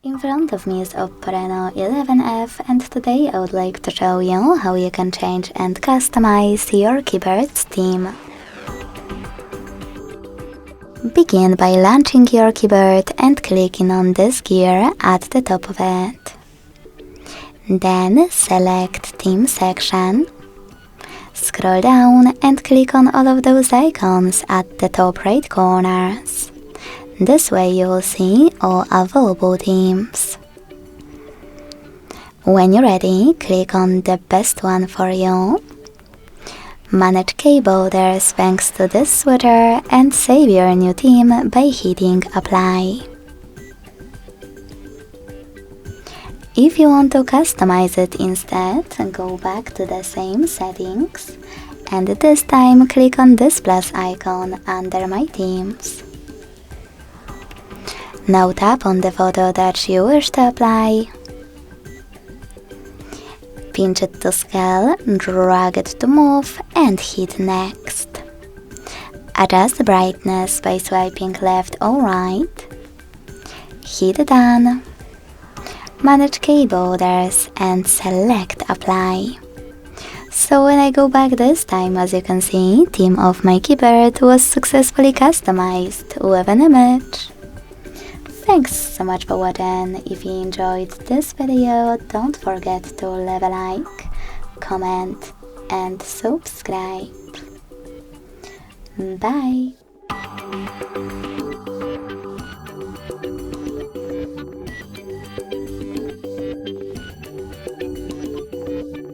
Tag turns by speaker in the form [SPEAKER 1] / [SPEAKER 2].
[SPEAKER 1] In front of me is OPPO Reno11 F, and today I would like to show you how you can change and customize your keyboard's theme. Begin by launching your keyboard and clicking on this gear at the top of it. Then select Theme section. Scroll down and click on all of those icons at the top right corners. This way you will see all available themes. When you're ready, click on the best one for you. Manage key borders thanks to this switcher and save your new theme by hitting apply. If you want to customize it instead, go back to the same settings and this time click on this plus icon under my themes. Now tap on the photo that you wish to apply. Pinch it to scale, drag it to move and hit next. Adjust the brightness by swiping left or right. Hit done. Manage key borders and select apply. So when I go back this time, as you can see, theme of my keyboard was successfully customized with an image. Thanks so much for watching. If you enjoyed this video, don't forget to leave a like, comment and subscribe. Bye!